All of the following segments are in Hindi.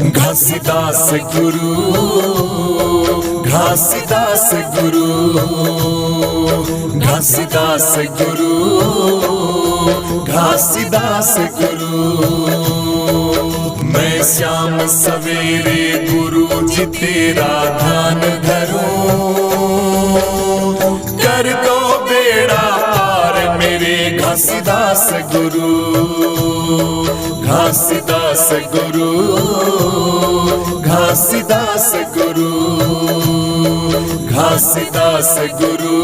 घासीदास गुरु, घासीदास गुरु, घासीदास गुरु, घासीदास गुरु। मैं शाम सवेरे गुरु जी तेरा ध्यान धरूं, कर दो बेड़ा पार मेरे घासीदास गुरु, घासीदास गुरु, घासीदास गुरु, घासीदास गुरु,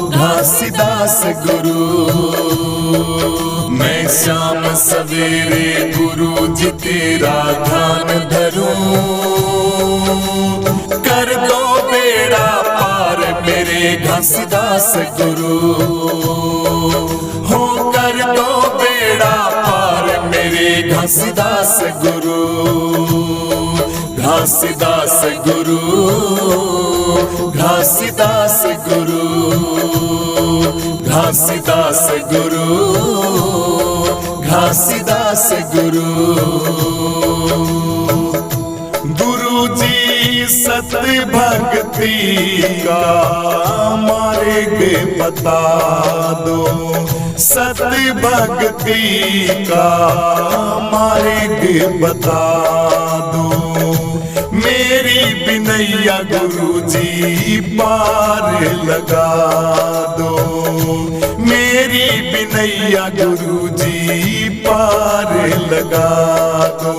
घासीदास गुरु। मैं शाम सवेरे गुरु जी तेरा ध्यान धरूं, कर दो बेड़ा पार मेरे घासीदास गुरु, हो कर दो बेड़ा पार मेरे घासीदास गुरु, घासीदास गुरु, घासीदास गुरु, घासीदास गुरु, घासीदास गुरु। गुरु जी सत भक्ति का मार्ग बता दो, सत भक्ति का मार्ग बता दो, मेरी बिनैया गुरु जी पार लगा दो, मेरी बिनैया गुरु जी पार लगा दो।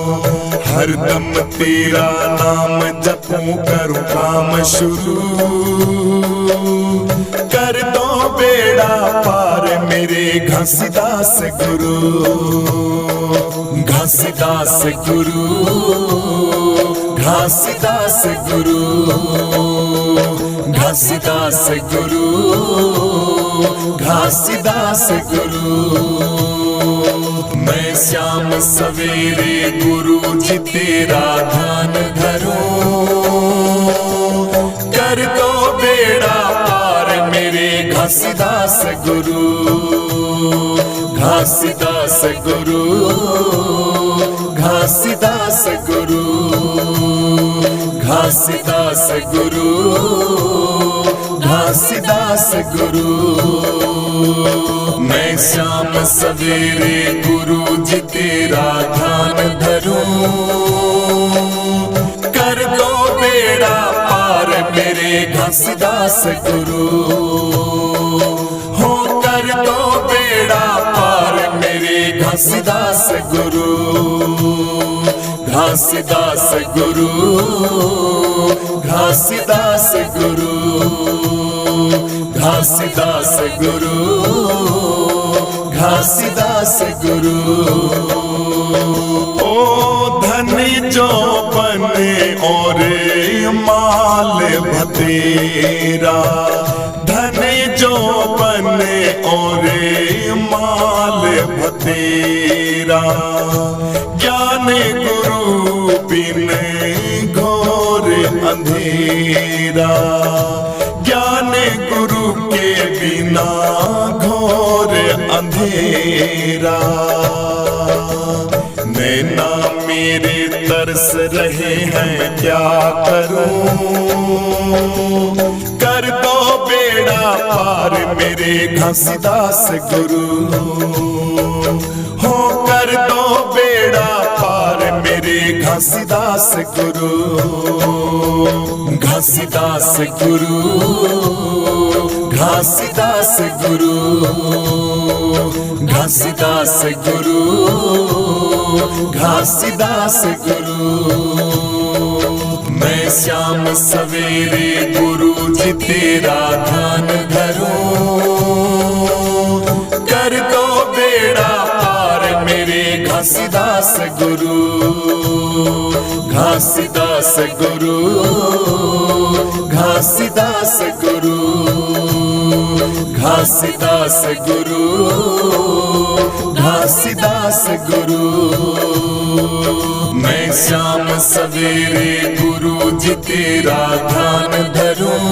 हरदम तेरा नाम जपूं करूं काम शुरू, कर दो बेड़ा पार मेरे घासीदास गुरु, घासीदास गुरु, घासीदास गुरु, घासीदास गुरु, घासीदास गुरु। मैं शाम सवेरे गुरु जी तेरा ध्यान धरूं, कर दो बेड़ा पार मेरे घासीदास गुरु, घासीदास गुरु, घासीदास गुरु, घासीदास गुरु, घासीदास गुरु। मैं शाम सवेरे गुरु जी तेरा ध्यान धरूं, कर दो बेड़ा पार मेरे घासीदास गुरु, हो कर दो बेड़ा पार मेरे घासीदास गुरु, घासीदास गुरु, घासीदास गुरु, घासीदास गुरु, घासीदास गुरु। ओ धनी जो बने और माल भतेरा, धनी जो बने और माल भतेरा, ज्ञान गुरु बिन घोर अंधेरा, ज्ञान गुरु के बिना घोर अंधेरा। नैना मेरे तरस रहे हैं मैं क्या करूं, कर दो बेड़ा पार मेरे घासीदास गुरु, हो कर दो बेड़ा पार मेरे घासीदास गुरु, घासीदास गुरु, घासीदास गुरु, घासीदास गुरु, घासीदास गुरु। मैं शाम सवेरे गुरु जी तेरा ध्यान धरूं, कर दो बेड़ा पार मेरे घासीदास गुरु, घासीदास गुरु, घासीदास गुरु, घासीदास गुरु, घासीदास गुरु। मैं शाम सवेरे गुरु जी तेरा ध्यान धरूं,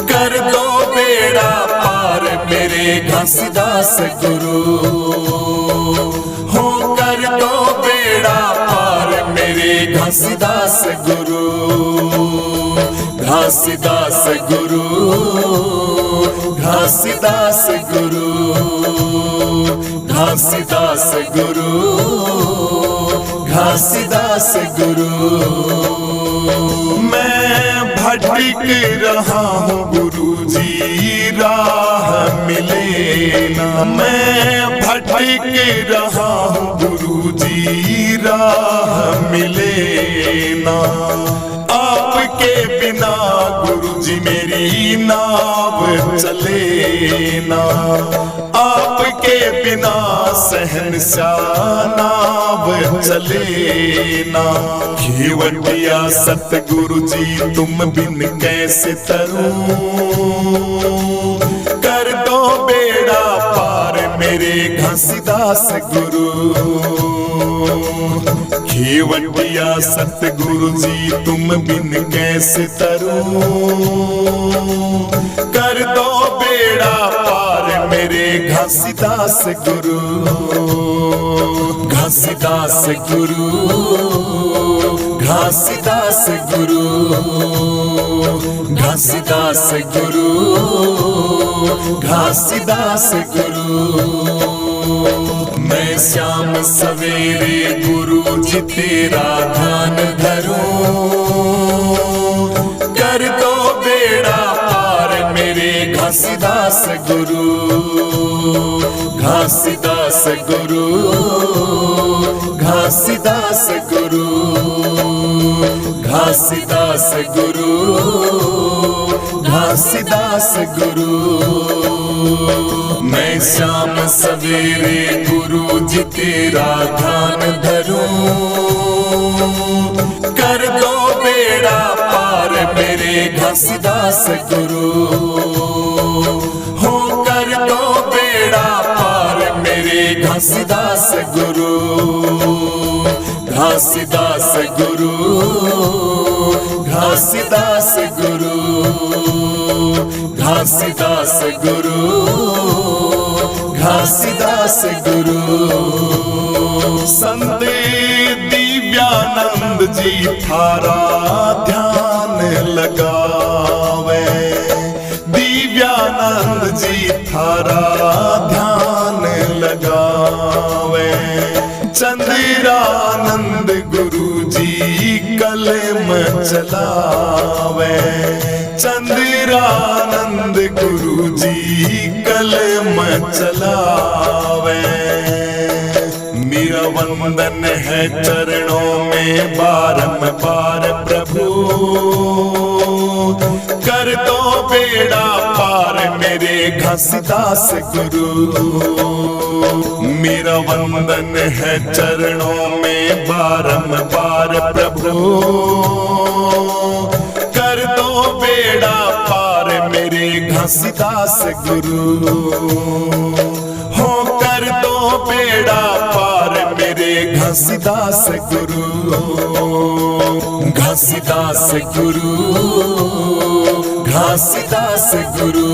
कर दो बेड़ा पार मेरे घासीदास गुरु, हो कर दो बेड़ा घासीदास गुरु, घासीदास गुरु, घासीदास गुरु, घासीदास गुरु, घासीदास गुरु। मैं भटक रहा हूँ गुरुजी राह मिले ना, मैं भटक रहा हूँ गुरुजी राह मिले ना। आपके बिना गुरुजी मेरी नाव चले ना, आपके बिना सहनशाह नाव चले ना। खेवटिया सतगुरु जी तुम बिन कैसे तरूं, कर दो बेड़ा पार मेरे घासीदास गुरु। खेवटिया सतगुरु जी तुम बिन कैसे तरूं, कर दो बेड़ा पार मेरे घासीदास गुरु। घासीदास गुरु, घासीदास गुरु, घासीदास गुरु, घासीदास गुरु। मैं शाम सवेरे गुरु जी तेरा ध्यान धरूं, कर दो बेड़ा पार मेरे घासीदास गुरु। घासीदास गुरु, घासीदास गुरु, घासीदास गुरु, घासीदास गुरु। मैं शाम सवेरे गुरु जी तेरा ध्यान धरूं, कर दो बेड़ा पार मेरे घासीदास गुरु। हो कर दो बेड़ा पार मेरे घासीदास गुरु। घासीदास गुरु, घासीदास गुरु, घासीदास गुरु, घासीदास गुरु। संत दिव्यानंद जी थारा ध्यान लगावे, दिव्यानंद जी थारा ध्यान लगावे। चंद्रानंद गुरु जी कलम चलावे, चंद्रानंद गुरु जी कलम चलावे। मेरा वंदन है चरणों में बारंबार प्रभु, कर दो बेड़ा पार मेरे घासीदास गुरु। मेरा वंदन है चरणों में बारंबार प्रभु, कर दो बेड़ा पार मेरे घासीदास गुरु। हो कर दो बेड़ा पार मेरे घासीदास गुरु। घासीदास गुरु, घासीदास गुरु,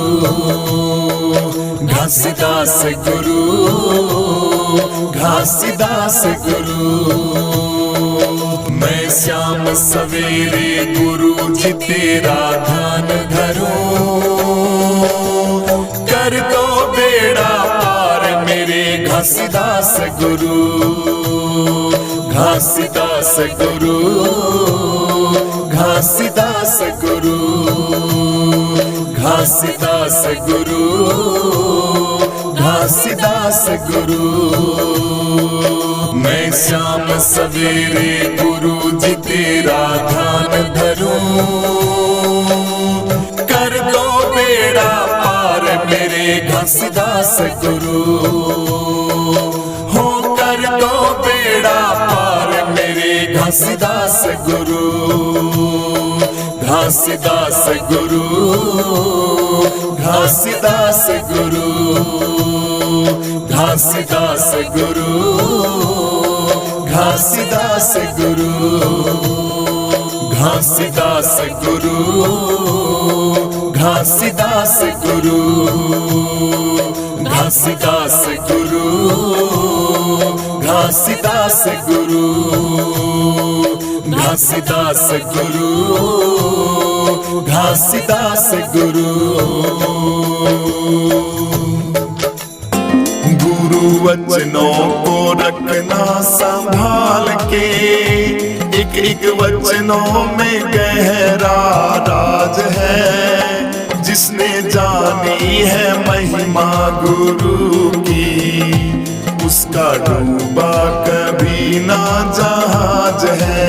घासीदास गुरु, घासीदास गुरु। मैं शाम सवेरे गुरु जी तेरा ध्यान धरूं, कर दो बेड़ा पार मेरे घासीदास गुरु। घासीदास गुरु, घासीदास गुरु, घासीदास गुरु, घासीदास गुरु। मैं शाम सवेरे गुरु जी तेरा ध्यान धरूं, कर दो बेड़ा पार मेरे घासीदास गुरु। हो कर दो बेड़ा पार मेरे घासीदास गुरु। घासीदास गुरु, घासीदास गुरु, घासीदास गुरु, घासीदास गुरु, घासीदास गुरु, घासीदास गुरु, घासीदास गुरु, घासीदास गुरु, घासीदास गुरु, घासीदास गुरु। गुरु वचनों को रखना संभाल के, एक एक वचनों में गहरा राज है। जिसने जानी है महिमा गुरु की, उसका डूबा कभी ना जहाज है।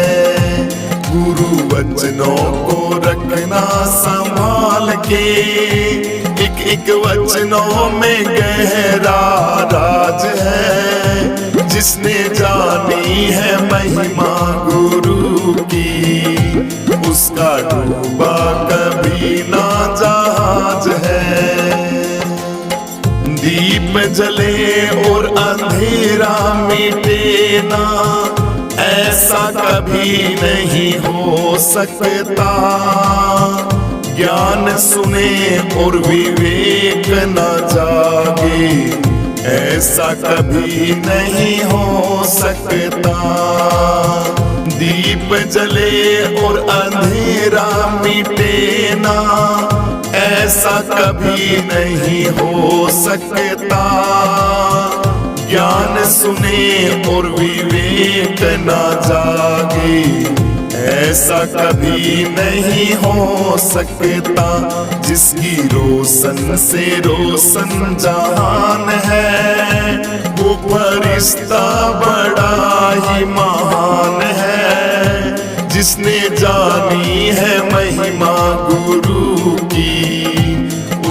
गुरु वचनों को रखना संभाल के, एक एक वचनों में गहरा राज है। जिसने जानी है महिमा गुरु की, उसका डूबा कभी ना जहाज है। दीप जले और अंधेरा मिटे ना, ऐसा कभी नहीं हो सकता। ज्ञान सुने और विवेक न जागे, ऐसा कभी नहीं हो सकता। दीप जले और अंधेरा मिटे ना, ऐसा कभी नहीं हो सकता। ज्ञान सुने और विवेक न जागे, ऐसा कभी नहीं हो सकता। जिसकी रोशन से रोशन जहान है, वो फरिश्ता बड़ा ही महान है। जिसने जानी है महिमा गुरु की,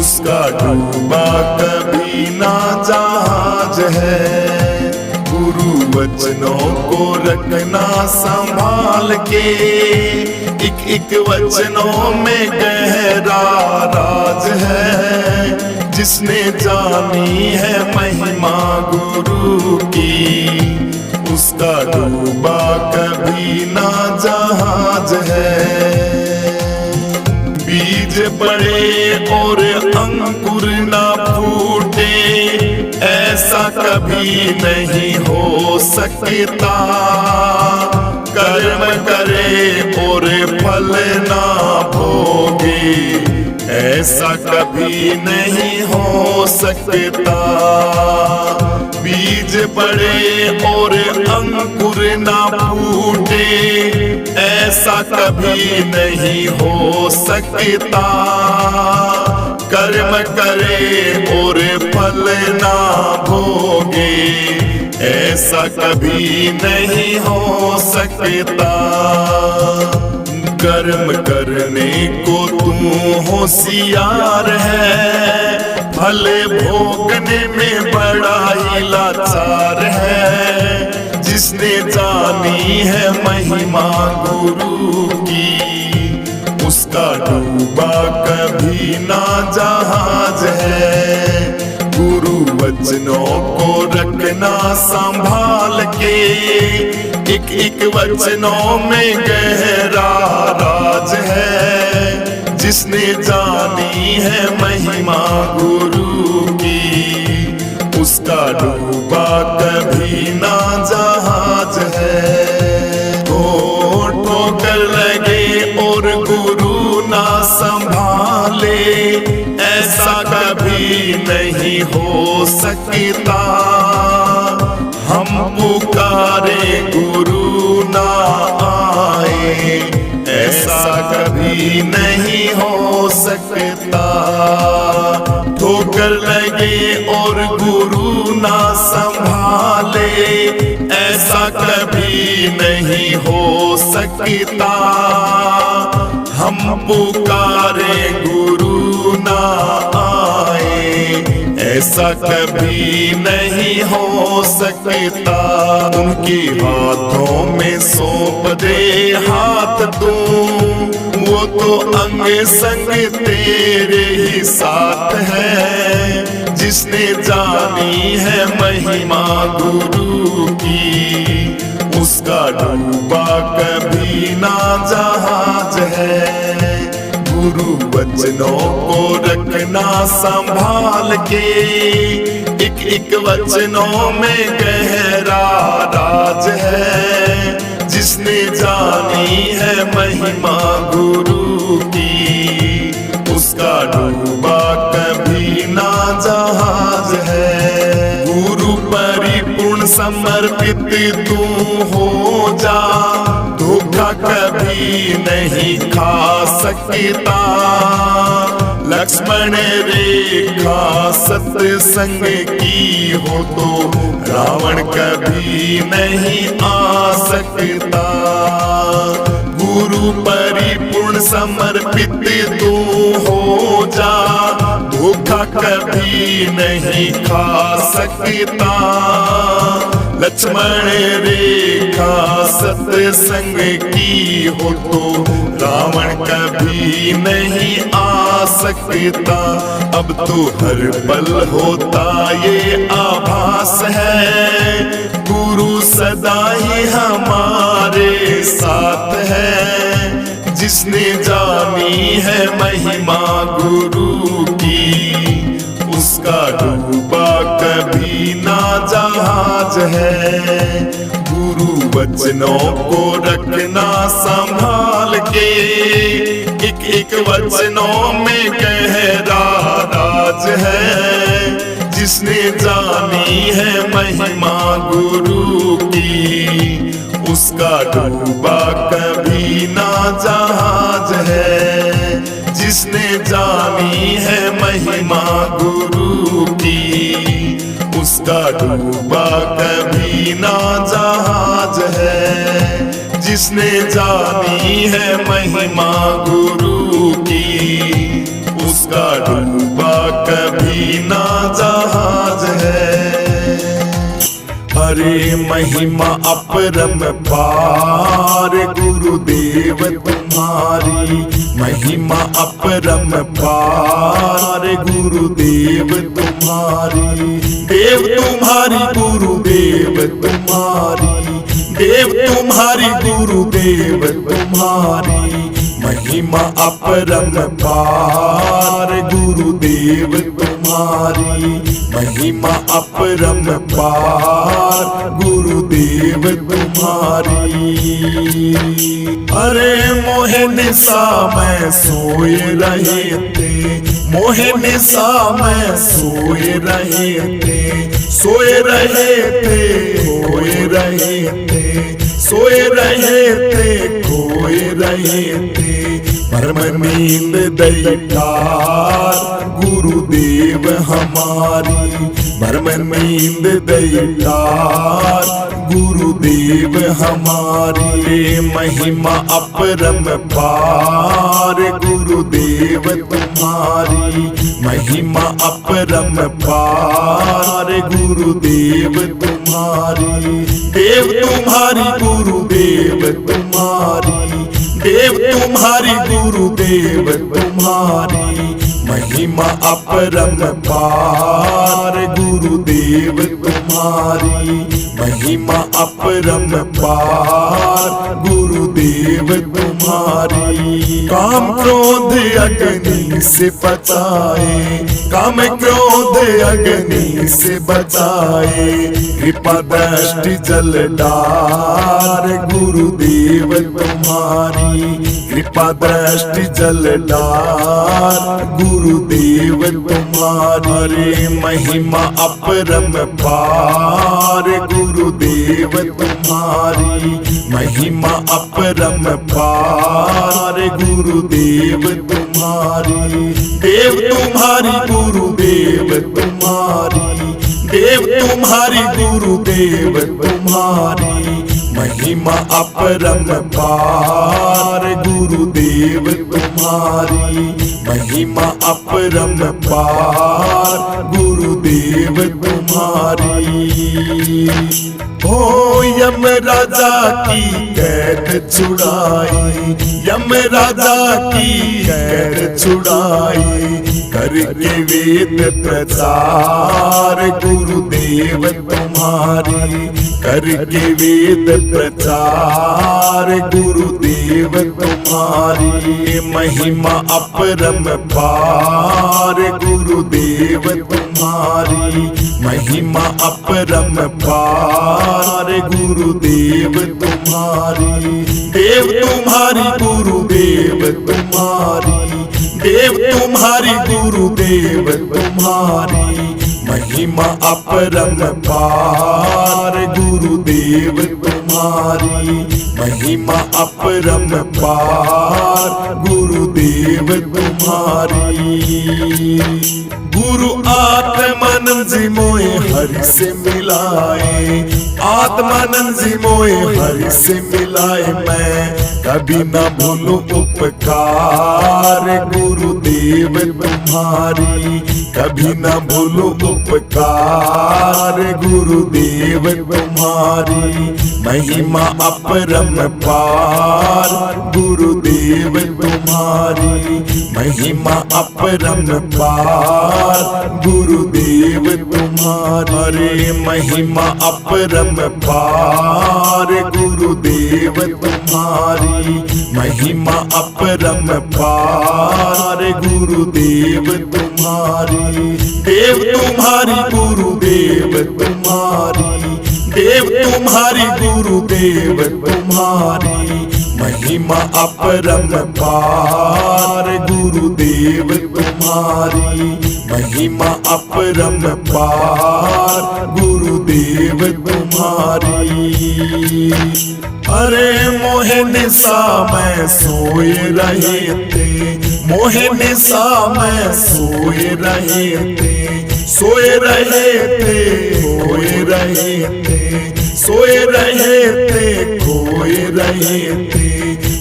उसका डूबा कभी ना जहाज है। गुरु वचनों को रखना संभाल के, एक एक वचनों में गहरा राज है। जिसने जानी है महिमा गुरु की, उसका डूबा कभी ना जहाज है। बीज पड़े और अंकुर ना फूटे, ऐसा कभी नहीं हो सकता। कर्म करे और फल ना भोगे, ऐसा कभी नहीं हो सकता। बीज पड़े और अंकुर ना फूटे, ऐसा कभी नहीं हो सकता। कर्म करे और फल ना भोगे, ऐसा कभी नहीं हो सकता। कर्म करने को तू होशियार है, फल भोगने में बड़ा ही लाचार है। जिसने जानी है महिमा गुरु की, उसका डूबा कभी ना जहाज है। गुरु वचनों को रखना संभाल के, एक एक वचनों में गहरा राज है। जिसने जानी है महिमा गुरु की, उसका डूबा कभी ना जहाज है। ठोकर लगे और गुरु ना संभाले, ऐसा कभी नहीं हो सकता। हम पुकारे गुरु ना आए, ऐसा कभी नहीं हो सकता। ठोकर लगे और गुरु ना संभाले, ऐसा कभी नहीं हो सकता। हम पुकारे गुरु ना आए, ऐसा कभी नहीं हो सकता। उनके हाथों में सौंप दे हाथ तू, वो तो अंग संग तेरे ही साथ है। जिसने जानी है महिमा गुरु की, उसका डूबा कभी ना जहाज है। गुरु वचनों को रखना संभाल के, एक एक वचनों में गहरा राज है। जिस जिसने जानी है महिमा गुरु की, उसका डूबा कभी ना जहाज है। गुरु परिपूर्ण समर्पित तू हो जा, धोखा कभी नहीं खा सकता। लक्ष्मण रेखा सत्संग की हो तो रावण कभी नहीं आ सकता। गुरु परिपूर्ण समर्पित तू हो जा, धोखा कभी नहीं खा सकता। लक्ष्मण रेखा सत्संग की हो तो रावण कभी नहीं आ सकता। अब तो हर पल होता ये आभास है, गुरु सदा ही हमारे साथ है। जिसने जानी है महिमा गुरु की, उसका डूबा कभी ना जहाज है। गुरु वचनों को रखना संभाल के, एक एक वचनों में गहरा राज है। जिसने जानी है महिमा गुरु की, उसका डूबा कभी ना जहाज है। जिसने जानी है महिमा गुरु की, उसका डूबा कभी ना जहाज है। जिसने जानी है महिमा गुरु की, उसका डूबा कभी ना जहाज है। अरे महिमा अपरम पार गुरुदेव तुम्हारी, महिमा अपरम पार गुरुदेव तुम्हारी। देव तुम्हारी गुरुदेव तुम्हारी, देव तुम्हारी गुरुदेव तुम्हारी। महिमा अपरम पार गुरुदेव तुम्हारी, महिमा अपरम पार गुरुदेव तुम्हारी। अरे मोहे निशा में सोए रहे थे, मोहे निशा में सोए रहे थे। सोए रहे थे, खोए रहे थे, सोए रहे थे, खोए रहे थे। परम नींद दैतार गुरुदेव हमारी, परम नींद दैतार गुरुदेव हमारी। महिमा अपरम पार गुरुदेव तुम्हारी, महिमा अपरम पार गुरुदेव तुम्हारी। देव तुम्हारी गुरुदेव तुम्हारी, देव तुम्हारी गुरुदेव तुम्हारी। महिमा अपरम पार गुरुदेव तुम्हारी, महिमा अपरम पार गुरुदेव तुम्हारी। काम क्रोध अग्नि से बचाए, काम क्रोध अग्नि से बचाए। कृपा दृष्टि जलदार गुरुदेव तुम्हारी, कृपा दृष्टि जलदार गुरुदेव तुम्हारी। महिमा अपरम पार गुरुदेव तुम्हारी, महिमा अपरम पार गुरुदेव तुम्हारी। देव तुम्हारी गुरुदेव तुम्हारी, देव तुम्हारी गुरुदेव तुम्हारी। महिमा अपरम पार गुरुदेव तुम्हारी, महिमा अपरम पार गुरुदेव तुम्हारी। हो यम राजा की कैद छुड़ाई, यम राजा की कैद छुड़ाई। करके वेद प्रचार गुरुदेव तुम्हारी, करके वेद प्रचार गुरुदेव तुम्हारी। महिमा अपरम पार गुरुदेव तुम्हारी, महिमा अपरम पार गुरुदेव तुम्हारी। देव तुम्हारी गुरुदेव तुम्हारी, देव तुम्हारी गुरुदेव तुम्हारी। महिमा अपरम पार गुरुदेव तुम्हारी, महिमा अपरम पार गुरुदेव तुम्हारी। गुरु आत्मानंद जी मोए हरि से मिलाए, आत्मानंद जी मोए हरि से मिलाए। मैं कभी न भूलूं उपकार गुरुदेव तुम्हारी, कभी न भूलूं उपकार गुरुदेव तुम्हारी। महिमा अपरम पार गुरुदेव तुम्हारी, महिमा अपरम पार गुरुदेव तुम्हारे। महिमा अपरम पार गुरुदेव तुम्हारी, महिमा अपरम पार गुरुदेव तुम्हारी। देव तुम्हारी गुरुदेव तुम्हारी, देव तुम्हारी गुरुदेव तुम्हारी। महिमा अपरम पार गुरुदेव तुम्हारी, महिमा अपरम पार गुरुदेव तुम्हारी। अरे मोहे निशा में सोए रहे थे, मोहे निशा में सोए रहे थे, सोए रहे थे, खोए रहे थे, सोए रहे थे, खोए रहे थे।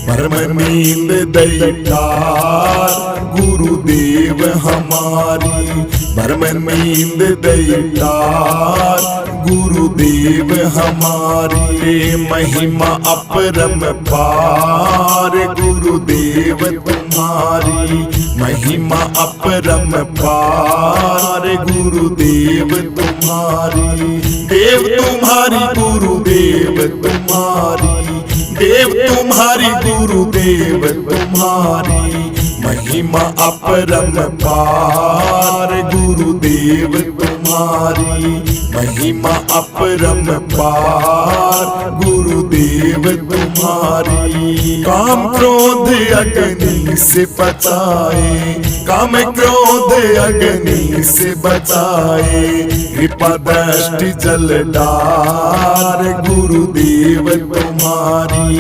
भरम नींद दैतार गुरुदेव हमारी, भरम नींद दैतार गुरुदेव हमारी। महिमा अपरम पार गुरुदेव तुम्हारी, महिमा अपरम पार गुरुदेव तुम्हारी। देव तुम्हारी गुरुदेव तुम्हारी, देव तुम्हारी गुरुदेव तुम्हारी। महिमा अपरम पार गुरुदेव तुम्हारी, महिमा अपरम पार गुरुदेव तुम्हारी। काम क्रोध अग्नि से बचाए, काम क्रोध अग्नि से बचाए। कृपा दृष्टि जलदार गुरुदेव तुम्हारी,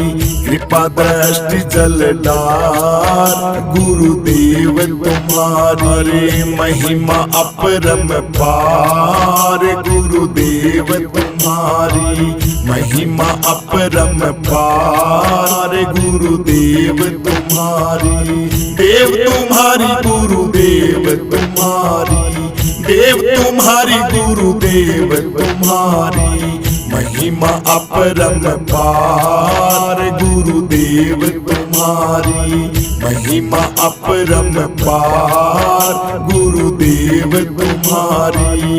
कृपा दृष्टि जलदार गुरुदेव तुम्हारे। महिमा अपरम पार गुरुदेव तुम्हारी, महिमा अपरम पार गुरुदेव तुम्हारी। देव तुम्हारी गुरुदेव तुम्हारी, देव तुम्हारी गुरुदेव तुम्हारी। महिमा अपरम पार गुरुदेव तुम्हारी, महिमा अपरम पार गुरुदेव तुम्हारी।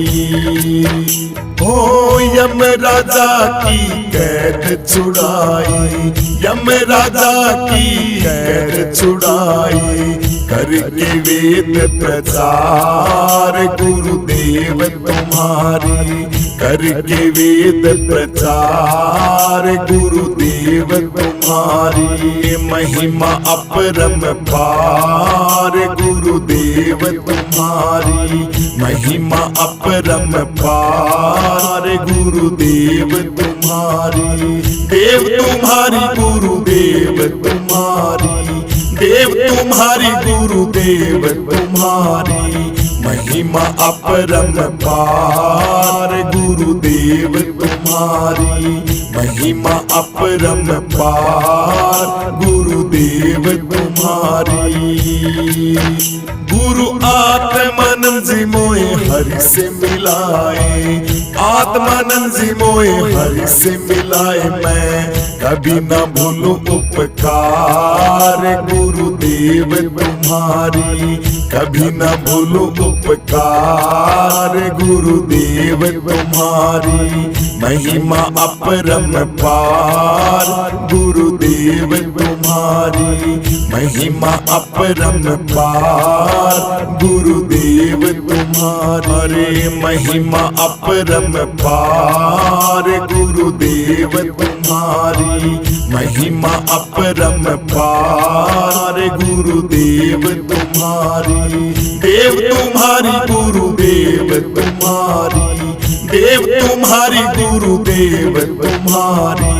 ओ यम राजा की कैद छुड़ाई, यम राजा की कैद छुड़ाई। करके वेद प्रचार गुरुदेव तुम्हारी, करके वेद प्रचार गुरुदेव तुम्हारी। महिमा अपरम पार गुरुदेव तुम्हारी, महिमा अपरम पार गुरुदेव तुम्हारी। देव तुम्हारी गुरुदेव तुम्हारी, देव तुम्हारी गुरुदेव तुम्हारी। महिमा अपरम पार गुरुदेव तुम्हारी, महिमा अपरम पार गुरुदेव तुम्हारी। गुरु आत्मानंद जी मोए हरि से मिलाए, आत्मानंद जी मोए हरि से मिलाए। मैं कभी न भूलूं उपकार गुरुदेव तुम्हारी, कभी न भूलूं उपकार गुरुदेव तुम्हारी। महिमा अपरम पार गुरुदेव तुम्हारी, महिमा अपरम पार गुरुदेव तुम्हारे। महिमा अपरम पार गुरुदेव तुम्हारी, महिमा अपरम पार गुरुदेव तुम्हारी। देव तुम्हारी गुरुदेव तुम्हारी, देव तुम्हारी गुरुदेव तुम्हारी।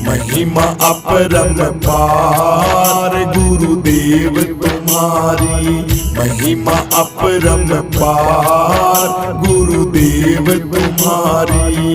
महिमा अपरम पार गुरुदेव तुम्हारी, महिमा अपरम पार गुरुदेव तुम्हारी।